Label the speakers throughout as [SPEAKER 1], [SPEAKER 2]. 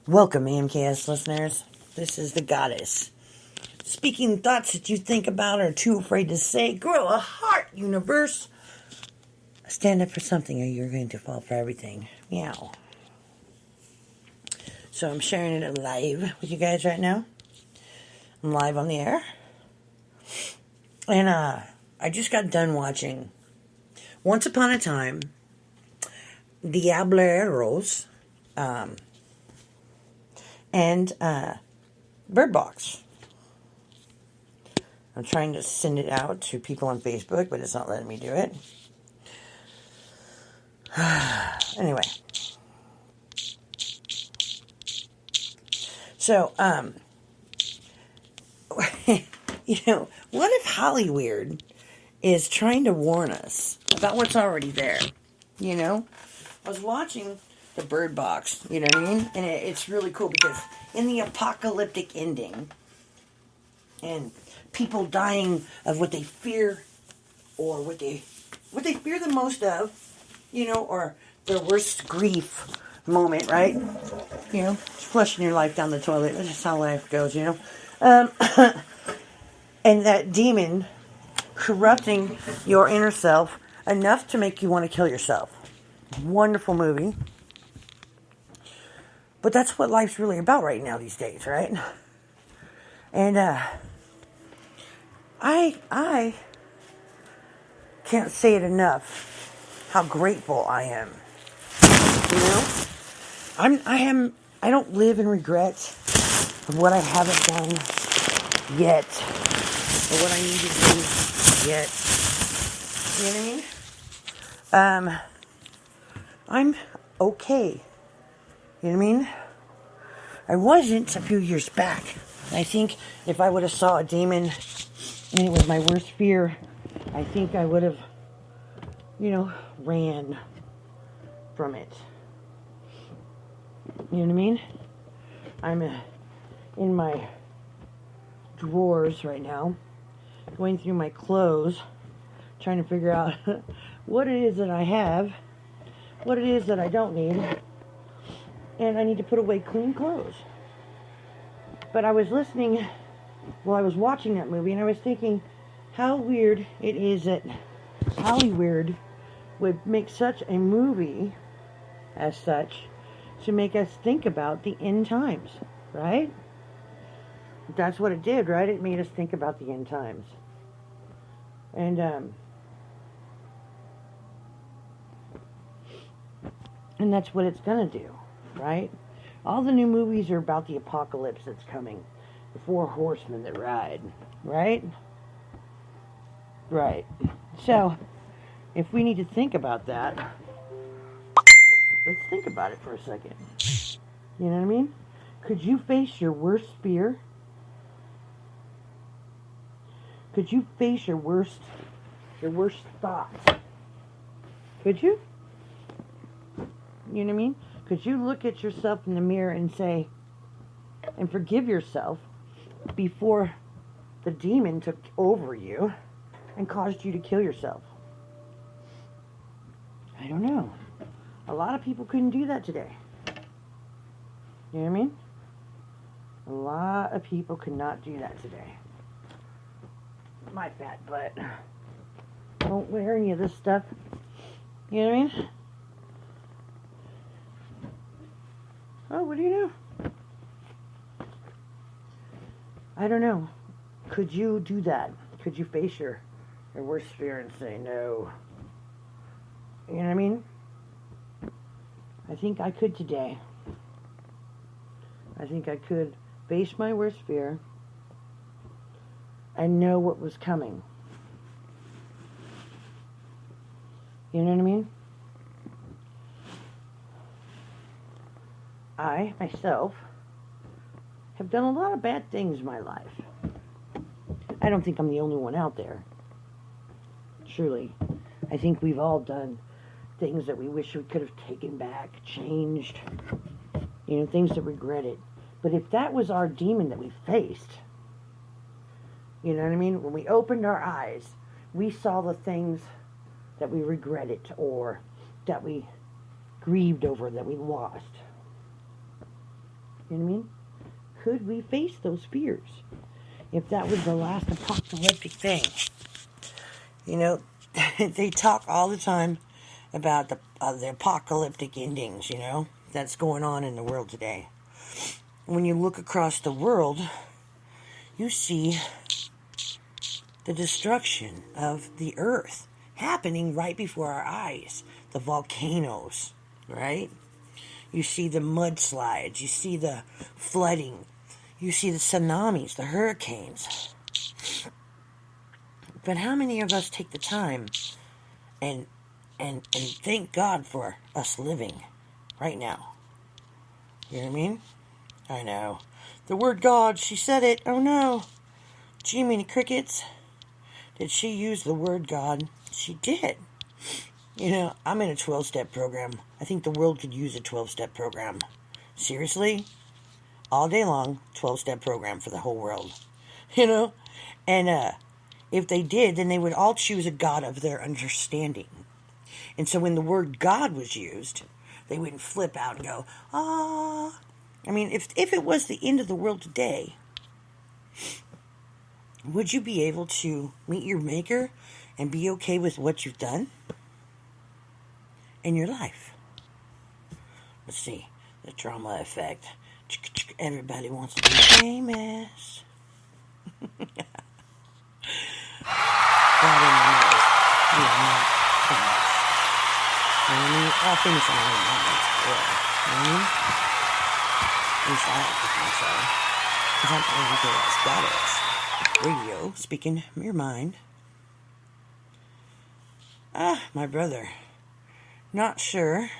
[SPEAKER 1] Welcome, AMKS listeners. This is the Goddess. Speaking thoughts that you think about or are too afraid to say. Grow a heart, universe. Stand up for something or you're going to fall for everything. Meow. So I'm sharing it live with you guys right now. I'm live on the air. And I just got done watching Once Upon a Time, Diableros, and Bird Box. I'm trying to send it out to people on Facebook, but it's not letting me do it. Anyway. So, what if Hollywood is trying to warn us about what's already there? I was watching the Bird Box, you know what I mean? And it's really cool because in the apocalyptic ending, and people dying of what they fear or what they fear the most of, or their worst grief moment, right? Just flushing your life down the toilet. That's just how life goes, Um, and that demon corrupting your inner self enough to make you want to kill yourself. Wonderful movie. But that's what life's really about right now these days, right? And I can't say it enough how grateful I am. I don't live in regret of what I haven't done yet, or what I need to do yet. You know what I mean? I'm okay. You know what I mean? I wasn't a few years back. I think if I would have saw a demon and it was my worst fear, I think I would have, ran from it. You know what I mean? I'm in my drawers right now, going through my clothes, trying to figure out what it is that I have, what it is that I don't need, and I need to put away clean clothes. But I was listening while I was watching that movie, and I was thinking how weird it is that Hollywood would make such a movie as such to make us think about the end times, right? That's what it did, right? It made us think about the end times. And that's what it's gonna do, right? All the new movies are about the apocalypse that's coming. The four horsemen that ride, right? Right. So, if we need to think about that, let's think about it for a second. You know what I mean? Could you face your worst fear? Could you face your worst thoughts? Could you? You know what I mean? Could you look at yourself in the mirror and say, and forgive yourself before the demon took over you and caused you to kill yourself? I don't know. A lot of people couldn't do that today. You know what I mean? A lot of people could not do that today. My fat butt won't wear any of this stuff. You know what I mean? Oh, what do you know? I don't know. Could you do that? Could you face your worst fear and say no? You know what I mean? I think I could today. I think I could face my worst fear and know what was coming. You know what I mean? I, myself, have done a lot of bad things in my life. I don't think I'm the only one out there. Truly. I think we've all done things that we wish we could have taken back, changed. Things that regretted. But if that was our demon that we faced, you know what I mean? When we opened our eyes, we saw the things that we regretted or that we grieved over, that we lost. You know what I mean? Could we face those fears if that was the last apocalyptic thing? You know, they talk all the time about the apocalyptic endings, you know, that's going on in the world today. When you look across the world, you see the destruction of the earth happening right before our eyes. The volcanoes, right? You see the mudslides, you see the flooding, you see the tsunamis, the hurricanes. But how many of us take the time and thank God for us living right now? You know what I mean? I know. The word God, she said it. Oh no. Gee, many crickets. Did she use the word God? She did. You know, I'm in a 12-step program. I think the world could use a 12-step program. Seriously? All day long, 12-step program for the whole world. You know? And if they did, then they would all choose a God of their understanding. And so when the word God was used, they wouldn't flip out and go, ah. I mean, if it was the end of the world today, would you be able to meet your maker and be okay with what you've done in your life? Let's see. The drama effect. Everybody wants to be famous. God in the middle. You are not famous. You know what I mean? All famous in their own moments. You know what I mean? At least I like to think so. Because I'm only good as God is. Radio, speaking your mind. My brother. Not sure.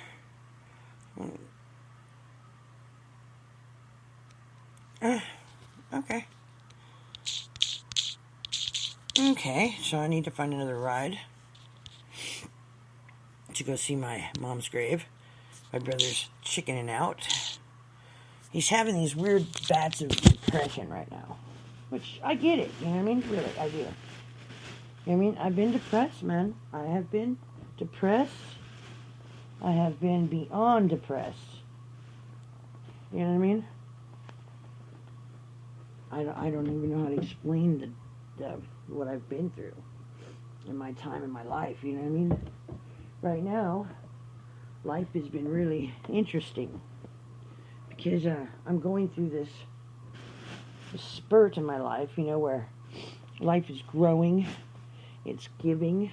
[SPEAKER 1] Okay. Okay, so I need to find another ride to go see my mom's grave. My brother's chickening out. He's having these weird bouts of depression right now. Which, I get it, you know what I mean? Really, I do. You know what I mean? I've been depressed, man. I have been depressed. I have been beyond depressed. You know what I mean? I don't even know how to explain what I've been through in my time in my life, you know what I mean? Right now, life has been really interesting because I'm going through this spurt in my life, you know, where life is growing, it's giving,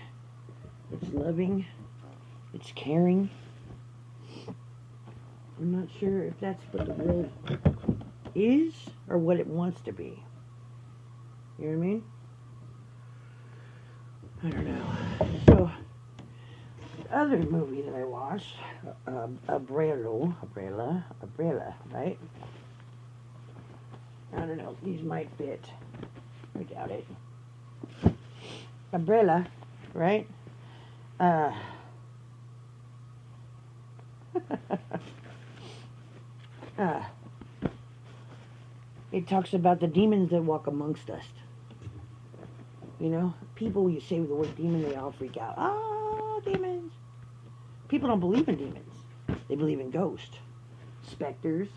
[SPEAKER 1] it's loving, it's caring. I'm not sure if that's what the world is or what it wants to be. You know what I mean? I don't know. So, the other movie that I watched, Umbrella, right? I don't know. These might fit. I doubt it. Umbrella, right? It talks about the demons that walk amongst us. You know, people, you say the word demon, they all freak out. Ah, demons. People don't believe in demons. They believe in ghosts, specters,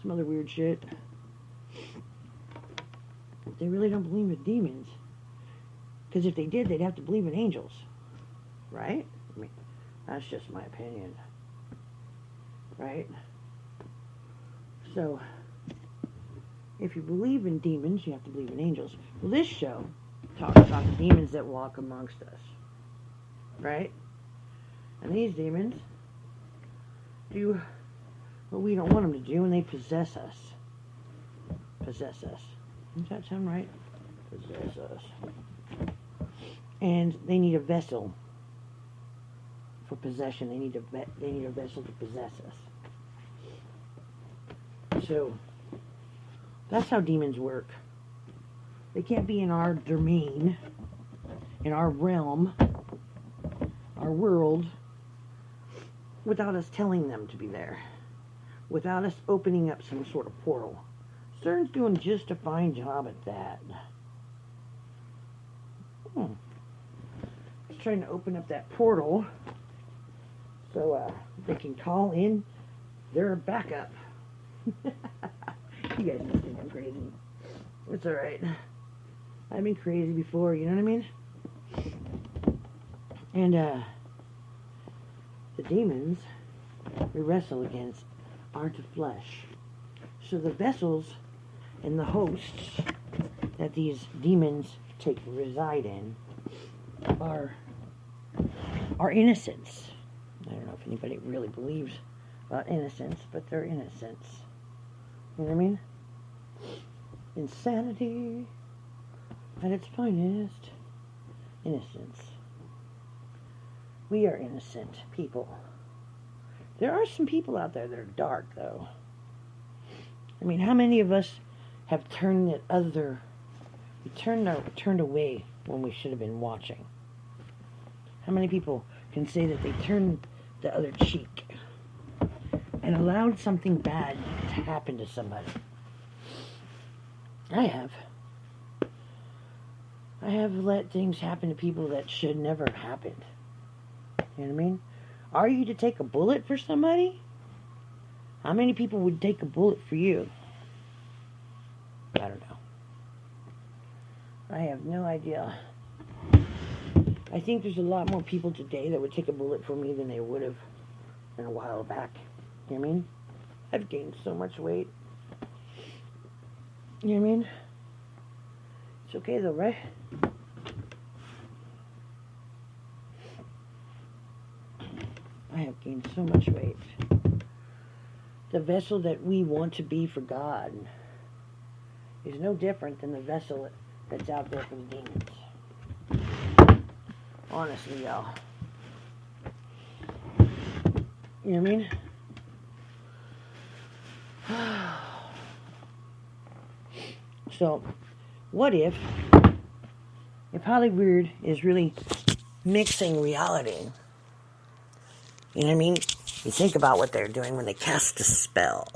[SPEAKER 1] some other weird shit. They really don't believe in demons. Because if they did, they'd have to believe in angels. Right? I mean, that's just my opinion. Right? So, if you believe in demons, you have to believe in angels. Well, this show talks about the demons that walk amongst us. Right? And these demons do what we don't want them to do, and they possess us. Possess us. Does that sound right? Possess us. And they need a vessel for possession. They need a vessel to possess us. So, that's how demons work. They can't be in our domain, in our realm, our world, without us telling them to be there. Without us opening up some sort of portal. CERN's doing just a fine job at that. Just trying to open up that portal so they can call in their backup. You guys must think I'm crazy. It's alright. I've been crazy before, you know what I mean? And, the demons we wrestle against aren't of flesh. So the vessels and the hosts that these demons reside in are innocents. I don't know if anybody really believes about innocence, but they're innocents. You know what I mean? Insanity at its finest. Innocence. We are innocent people. There are some people out there that are dark, though. I mean, how many of us have turned turned away when we should have been watching? How many people can say that they turned the other cheek and allowed something bad to happen to somebody? I have. I have let things happen to people that should never have happened. You know what I mean? Are you to take a bullet for somebody? How many people would take a bullet for you? I don't know. I have no idea. I think there's a lot more people today that would take a bullet for me than they would have in a while back. You know what I mean? I've gained so much weight. You know what I mean? It's okay though, right? I have gained so much weight. The vessel that we want to be for God is no different than the vessel that's out there for the demons. Honestly, y'all. You know what I mean? So, what if Hollywood is really mixing reality? You know what I mean? You think about what they're doing when they cast a spell.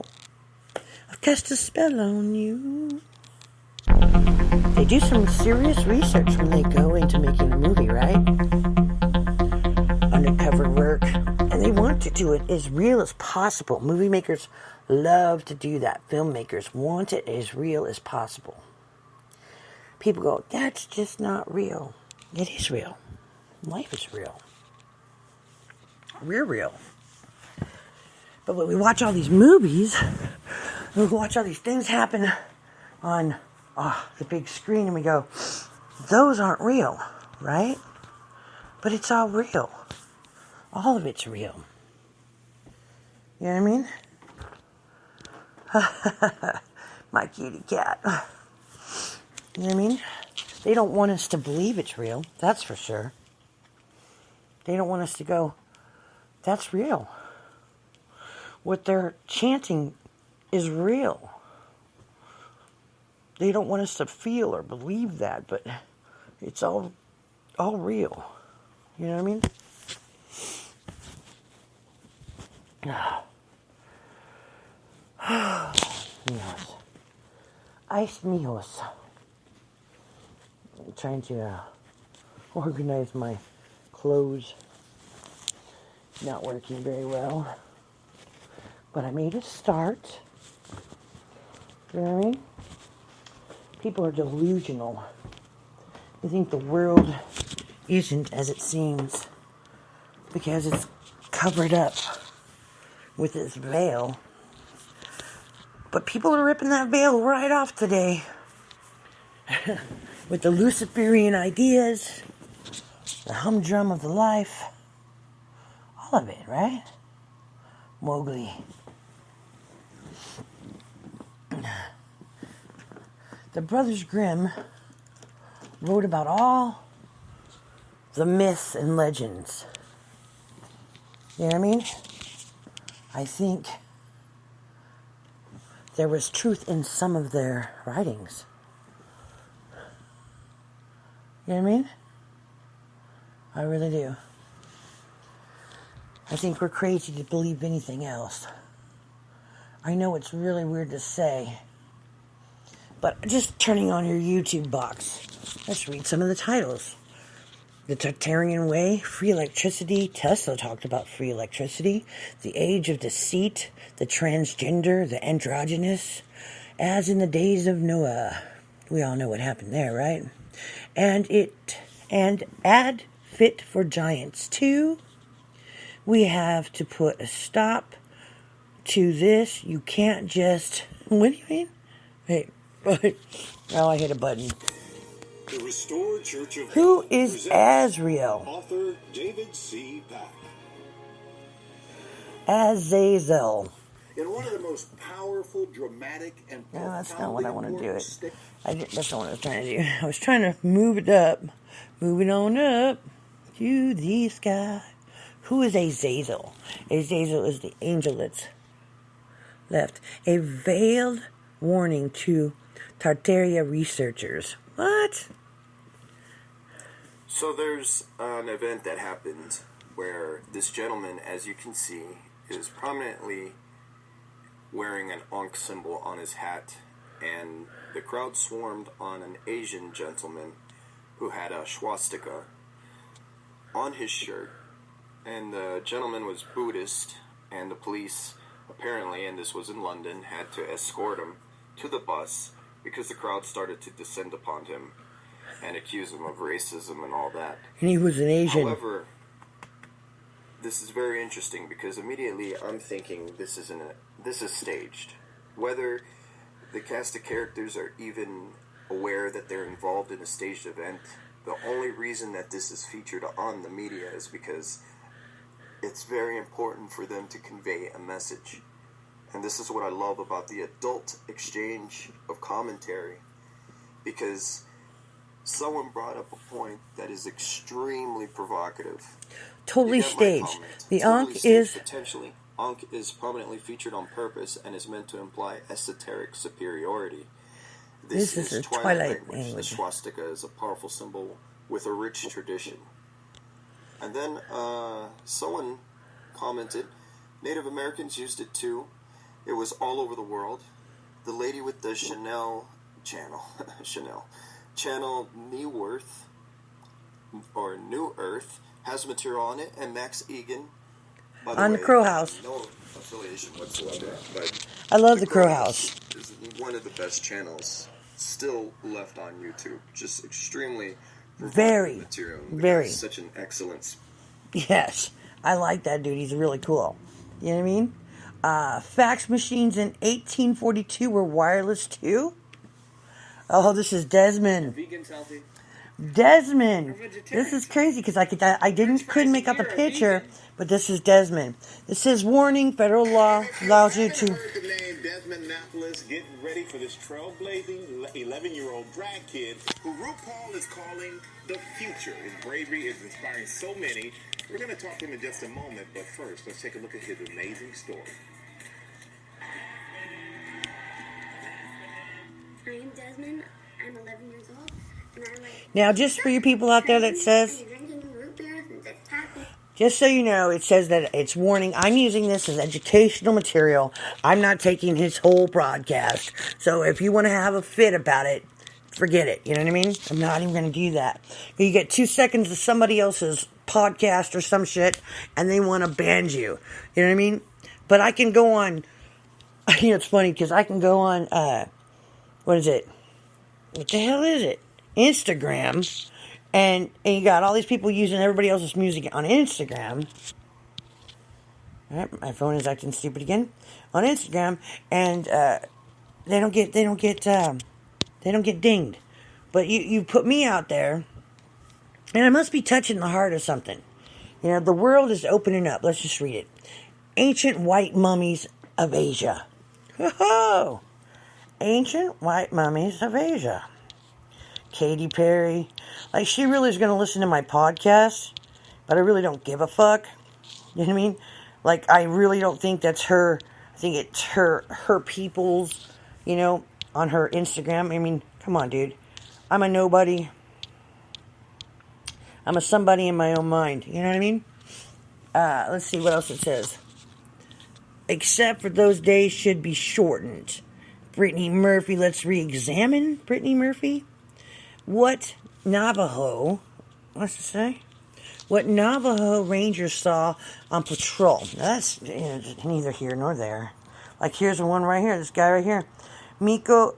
[SPEAKER 1] I've cast a spell on you. They do some serious research when they go into making a movie, right? Undercover work. And they want to do it as real as possible. Movie makers love to do that. Filmmakers want it as real as possible. People go, that's just not real. It is real. Life is real. We're real. But when we watch all these movies, we watch all these things happen on the big screen, and we go, those aren't real, right? But it's all real. All of it's real. You know what I mean? My kitty cat. You know what I mean? They don't want us to believe it's real, that's for sure. They don't want us to go, that's real. What they're chanting is real. They don't want us to feel or believe that, but it's all real. You know what I mean? Mijos. Ice mijos. I'm trying to organize my clothes. Not working very well. But I made a start. You know what I mean? People are delusional. They think the world isn't as it seems because it's covered up with this veil. But people are ripping that veil right off today with the Luciferian ideas, the humdrum of the life, all of it, right? Mowgli. The Brothers Grimm wrote about all the myths and legends. You know what I mean? I think there was truth in some of their writings. You know what I mean? I really do. I think we're crazy to believe anything else. I know it's really weird to say, but just turning on your YouTube box, let's read some of the titles. The Tartarian way, free electricity. Tesla talked about free electricity. The age of deceit, the transgender, the androgynous, as in the days of Noah. We all know what happened there, right? And add Fit for Giants 2. We have to put a stop to this. You can't just... What do you mean? Hey, oh, I hit a button.
[SPEAKER 2] The Restored Church of
[SPEAKER 1] Who
[SPEAKER 2] God
[SPEAKER 1] is Azrael?
[SPEAKER 2] Author David C. Pack.
[SPEAKER 1] Azazel.
[SPEAKER 2] In one of the most powerful, dramatic, and
[SPEAKER 1] No, that's not what I want to do. That's not what I was trying to do. I was trying to move it up. Move it on up to the sky. Who is Azazel? Azazel is the angel that's left. A veiled warning to Tartaria researchers. What?
[SPEAKER 3] So there's an event that happened where this gentleman, as you can see, is prominently wearing an Ankh symbol on his hat, and the crowd swarmed on an Asian gentleman who had a swastika on his shirt, and the gentleman was Buddhist, and the police apparently, and this was in London, had to escort him to the bus because the crowd started to descend upon him and accuse him of racism and all that.
[SPEAKER 1] And he was an Asian.
[SPEAKER 3] However, this is very interesting because immediately I'm thinking this is staged. Whether the cast of characters are even aware that they're involved in a staged event, the only reason that this is featured on the media is because it's very important for them to convey a message. And this is what I love about the adult exchange of commentary, because someone brought up a point that is extremely provocative.
[SPEAKER 1] Totally staged. The Ankh is...
[SPEAKER 3] Potentially. Ankh is prominently featured on purpose and is meant to imply esoteric superiority.
[SPEAKER 1] This is a Twilight language.
[SPEAKER 3] The swastika is a powerful symbol with a rich tradition. And then someone commented, Native Americans used it too. It was all over the world. The lady with the Chanel channel New Earth has material on it, and Max Egan, by the
[SPEAKER 1] on
[SPEAKER 3] way,
[SPEAKER 1] the Crow House.
[SPEAKER 3] No affiliation whatsoever, but
[SPEAKER 1] I love the Crow House.
[SPEAKER 3] Is one of the best channels still left on YouTube. Just extremely
[SPEAKER 1] very
[SPEAKER 3] material.
[SPEAKER 1] Very
[SPEAKER 3] such an excellence.
[SPEAKER 1] Yes, I like that dude. He's really cool. You know what I mean? Fax machines in 1842 were wireless too. Oh, this is Desmond.
[SPEAKER 4] Vegans healthy.
[SPEAKER 1] Desmond. This is crazy because couldn't make out the picture, but this is Desmond. This says, warning, federal law allows you to...
[SPEAKER 2] Heard the name Desmond Napolis getting ready for this trailblazing 11-year-old drag kid who RuPaul is calling the future. His bravery is inspiring so many. We're going to talk to him in just a moment, but first, let's take a look at his amazing story.
[SPEAKER 5] I am Desmond. I'm 11 years old, and I like...
[SPEAKER 1] Now, just for you people out there that says... Just so you know, it says that it's warning. I'm using this as educational material. I'm not taking his whole broadcast. So if you want to have a fit about it, forget it. You know what I mean? I'm not even going to do that. You get 2 seconds of somebody else's podcast or some shit, and they want to ban you. You know what I mean? But I can go on... You know, it's funny, because I can go on... what is it? What the hell is it? Instagram. And you got all these people using everybody else's music on Instagram. All right, my phone is acting stupid again. On Instagram, and they don't get dinged. But you put me out there, and I must be touching the heart of something. You know, the world is opening up. Let's just read it. Ancient white mummies of Asia. Ho-ho! Ancient white mummies of Asia. Katy Perry. Like, she really is going to listen to my podcast, but I really don't give a fuck. You know what I mean? Like, I really don't think that's her. I think it's her people's, you know, on her Instagram. I mean, come on, dude. I'm a nobody. I'm a somebody in my own mind. You know what I mean? Let's see what else it says. Except for those days should be shortened. Brittany Murphy. Let's re-examine Brittany Murphy. What Navajo What's it say? What Navajo Rangers saw on patrol. That's neither here nor there. Like here's the one right here. This guy right here, Miko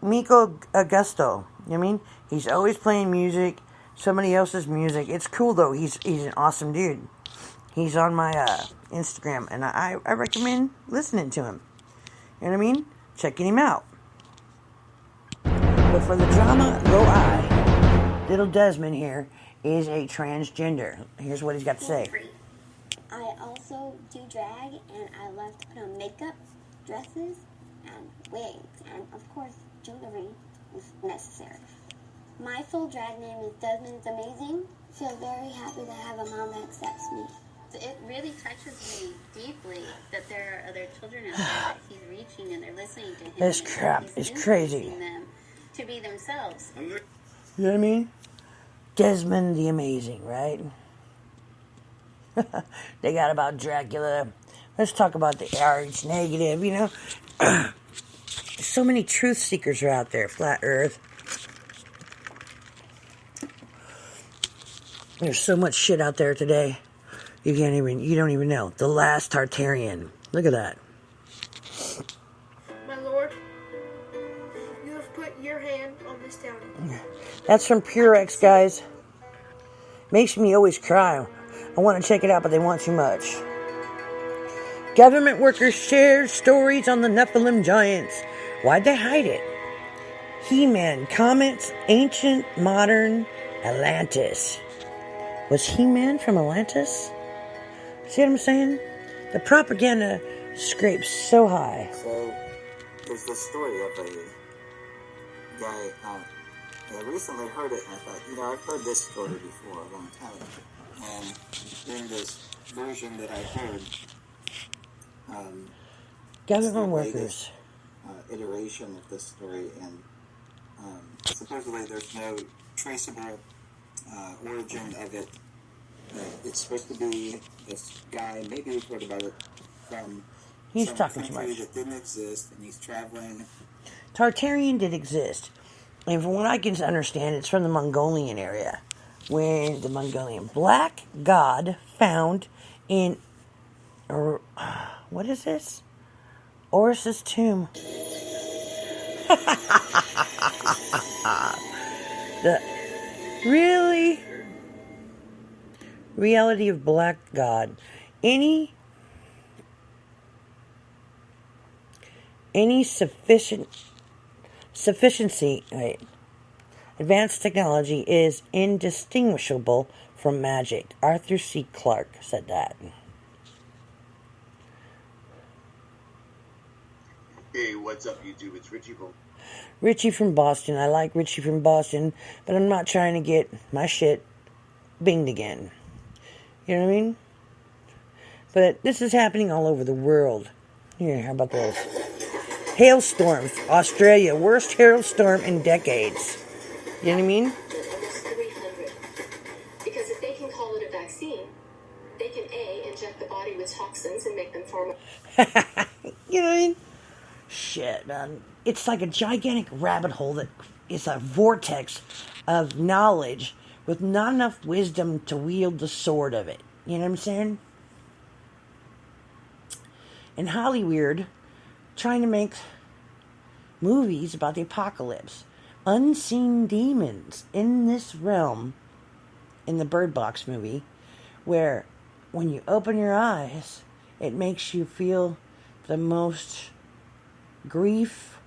[SPEAKER 1] Augusto. You know what I mean? He's always playing music, somebody else's music. It's cool though. He's an awesome dude. He's on my Instagram, and I recommend listening to him. You know what I mean? Checking him out. But for the drama, go I. Little Desmond here is a transgender. Here's what he's got to say.
[SPEAKER 5] I also do drag, and I love to put on makeup, dresses, and wigs, and of course, jewelry is necessary. My full drag name is Desmond's Amazing. Feel very happy to have a mom that accepts me.
[SPEAKER 4] It really touches me deeply that there are other children out there that he's reaching and they're listening to him.
[SPEAKER 1] This crap is crazy.
[SPEAKER 4] Them to be themselves.
[SPEAKER 1] You know what I mean? Desmond the Amazing, right? They got about Dracula. Let's talk about the RH negative, you know? So many truth seekers are out there. Flat Earth. There's so much shit out there today. You don't even know. The Last Tartarian. Look at that.
[SPEAKER 6] My lord, you have put your hand on this town.
[SPEAKER 1] That's from Purex, guys. Makes me always cry. I want to check it out, but they want too much. Government workers share stories on the Nephilim giants. Why'd they hide it? He-Man comments ancient, modern Atlantis. Was He-Man from Atlantis? See what I'm saying? The propaganda scrapes so high.
[SPEAKER 7] So, there's this story of a guy, I recently heard it and I thought, I've heard this story before a long time ago. And during this version that I heard,
[SPEAKER 1] Government workers.
[SPEAKER 7] Iteration of this story, and supposedly there's no traceable origin of it. It's supposed to be this guy, maybe you've heard about it, from
[SPEAKER 1] He's
[SPEAKER 7] some
[SPEAKER 1] talking too
[SPEAKER 7] country
[SPEAKER 1] much.
[SPEAKER 7] that didn't exist, and he's traveling.
[SPEAKER 1] Tartarian did exist. And from what I can understand, it's from the Mongolian area. Where the Mongolian black god found in... what is this? Horus's tomb. Really? Reality of black god. Any sufficiency, right? Advanced technology is indistinguishable from magic. Arthur C. Clarke said that.
[SPEAKER 8] Hey, what's up, YouTube? It's
[SPEAKER 1] Richie from Boston. I like Richie from Boston, but I'm not trying to get my shit binged again. You know what I mean? But this is happening all over the world. Here, how about this? Hailstorms. Australia. Worst hailstorm in decades. You know what I mean?
[SPEAKER 9] Almost 300. Because if they can call it a vaccine, they can A, inject the body with toxins and make them form
[SPEAKER 1] You know what I mean? Shit, man. It's like a gigantic rabbit hole that is a vortex of knowledge with not enough wisdom to wield the sword of it. You know what I'm saying? And Hollywood trying to make movies about the apocalypse. Unseen demons in this realm, in the Bird Box movie, where when you open your eyes, it makes you feel the most grief,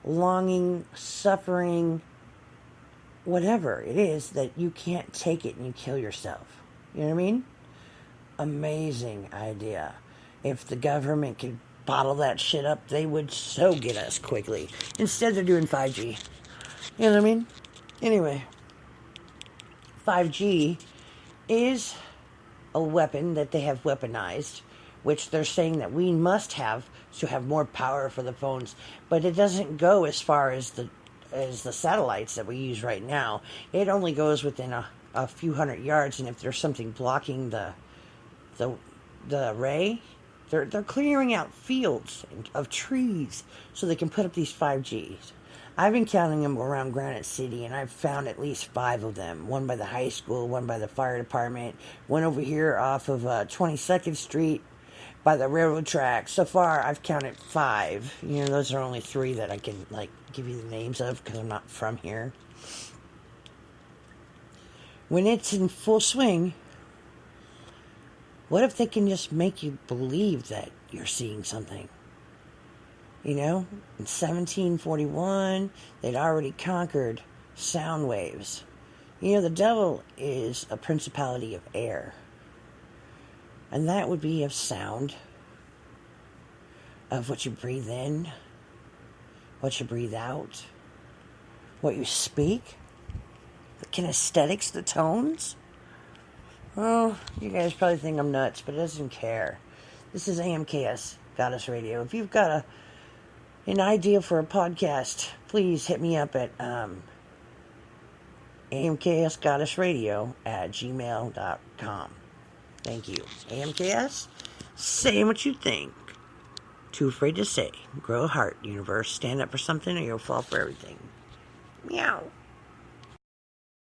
[SPEAKER 1] longing, suffering, whatever it is that you can't take it and you kill yourself. You know what I mean? Amazing idea. If the government could bottle that shit up, they would so get us quickly. Instead, they're doing 5G. You know what I mean? Anyway, 5G is a weapon that they have weaponized, which they're saying that we must have to have more power for the phones. But it doesn't go as far as the satellites that we use right now. It only goes within a few hundred yards, and if there's something blocking the array, they're clearing out fields of trees so they can put up these 5Gs. I've been counting them around Granite City, and I've found at least 5 of them. One by the high school, one by the fire department, one over here off of 22nd Street by the railroad track. So far, I've counted 5. You know, those are only 3 that I can, like, give you the names of because I'm not from here. When it's in full swing, what if they can just make you believe that you're seeing something? You know, in 1741, they'd already conquered sound waves. You know, the devil is a principality of air. And that would be of sound, of what you breathe in, what you breathe out, what you speak, the kinesthetics, the tones. Oh, you guys probably think I'm nuts, but it doesn't care. This is AMKS Goddess Radio. If you've got an idea for a podcast, please hit me up at amksgoddessradio@gmail.com. Thank you. AMKS, say what you think. Too afraid to say. Grow a heart, universe. Stand up for something or you'll fall for everything. Meow.